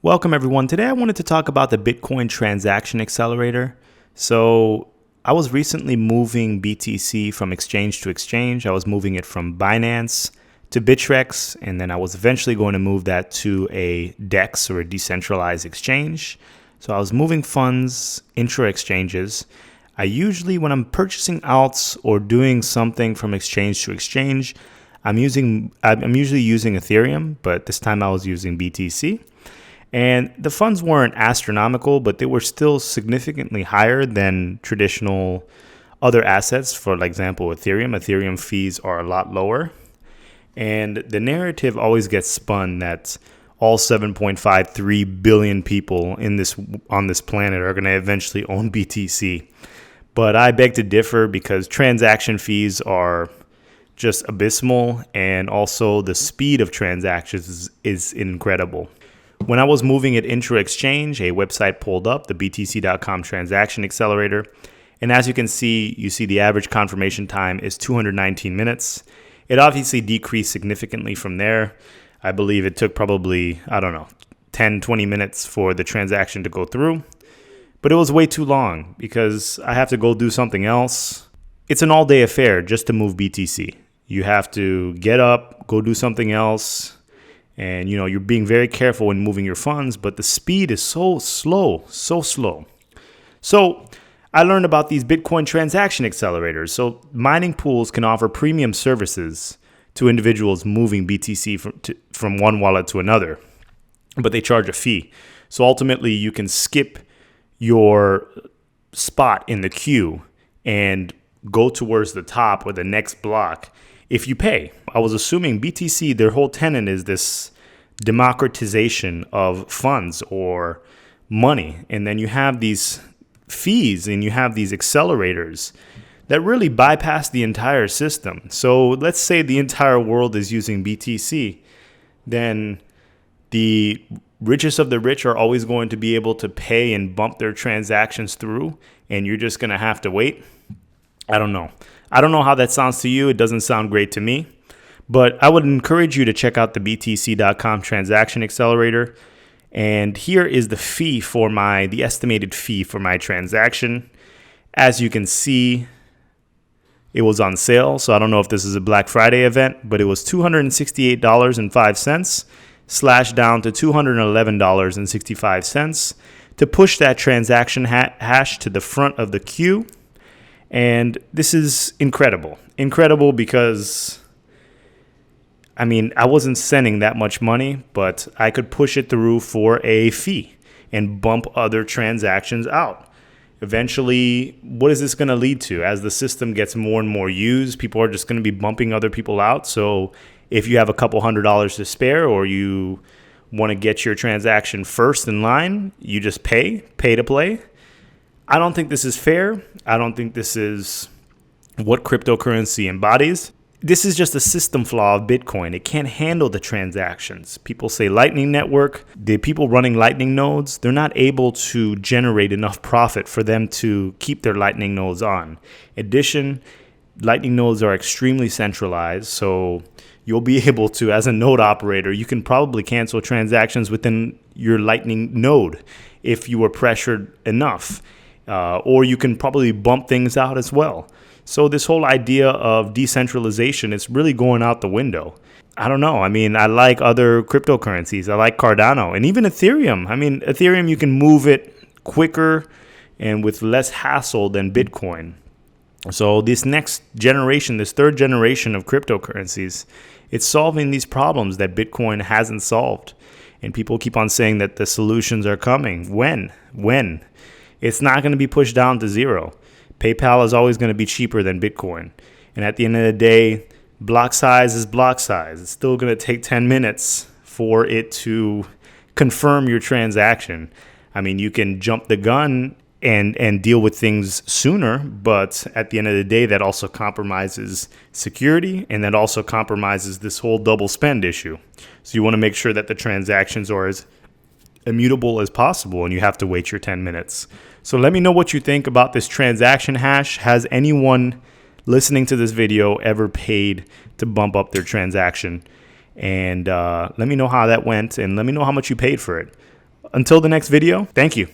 Welcome everyone. Today I wanted to talk about the Bitcoin Transaction Accelerator. So I was recently moving BTC from exchange to exchange. I was moving it from Binance to Bittrex, and then I was eventually going to move that to a DEX or a decentralized exchange. So I was moving funds intra-exchanges. I usually, when I'm purchasing alts or doing something from exchange to exchange, I'm usually using Ethereum, but this time I was using BTC. And the funds weren't astronomical, but they were still significantly higher than traditional other assets. For example, Ethereum. Ethereum fees are a lot lower. And the narrative always gets spun that all 7.53 billion people on this planet are going to eventually own BTC. But I beg to differ because transaction fees are just abysmal, and also the speed of transactions is incredible. When I was moving it intra-exchange, a website pulled up, the BTC.com Transaction Accelerator. And as you can see, the average confirmation time is 219 minutes. It obviously decreased significantly from there. I believe it took probably, 10, 20 minutes for the transaction to go through. But it was way too long because I have to go do something else. It's an all-day affair just to move BTC. You have to get up, go do something else. And, you're being very careful when moving your funds, but the speed is so slow. So I learned about these Bitcoin transaction accelerators. So mining pools can offer premium services to individuals moving BTC from one wallet to another, but they charge a fee. So ultimately, you can skip your spot in the queue and go towards the top or the next block if you pay. I was assuming BTC, their whole tenet is this democratization of funds or money. And then you have these fees and you have these accelerators that really bypass the entire system. So let's say the entire world is using BTC, then the richest of the rich are always going to be able to pay and bump their transactions through, and you're just going to have to wait. I don't know how that sounds to you. It doesn't sound great to me. But I would encourage you to check out the BTC.com Transaction Accelerator. And here is the estimated fee for my transaction. As you can see, it was on sale. So I don't know if this is a Black Friday event, but it was $268.05 slashed down to $211.65 to push that transaction hash to the front of the queue. And this is incredible. Incredible because, I wasn't sending that much money, but I could push it through for a fee and bump other transactions out. Eventually, what is this going to lead to? As the system gets more and more used, people are just going to be bumping other people out. So if you have a couple $100s to spare, or you want to get your transaction first in line, you just pay to play. I don't think this is fair. I don't think this is what cryptocurrency embodies. This is just a system flaw of Bitcoin. It can't handle the transactions. People say Lightning Network. The people running Lightning nodes, they're not able to generate enough profit for them to keep their Lightning nodes on. In addition, Lightning nodes are extremely centralized, so you'll be able to, as a node operator, you can probably cancel transactions within your Lightning node if you were pressured enough. Or you can probably bump things out as well. So this whole idea of decentralization is really going out the window. I don't know. I like other cryptocurrencies. I like Cardano and even Ethereum. Ethereum, you can move it quicker and with less hassle than Bitcoin. So this next generation, this third generation of cryptocurrencies, it's solving these problems that Bitcoin hasn't solved. And people keep on saying that the solutions are coming. When? It's not going to be pushed down to zero. PayPal is always going to be cheaper than Bitcoin. And at the end of the day, block size is block size. It's still going to take 10 minutes for it to confirm your transaction. You can jump the gun and deal with things sooner, but at the end of the day, that also compromises security, and that also compromises this whole double spend issue. So you want to make sure that the transactions are as immutable as possible, and you have to wait your 10 minutes. So let me know what you think about this transaction hash. Has anyone listening to this video ever paid to bump up their transaction? And let me know how that went, and let me know how much you paid for it. until the next video, thank you.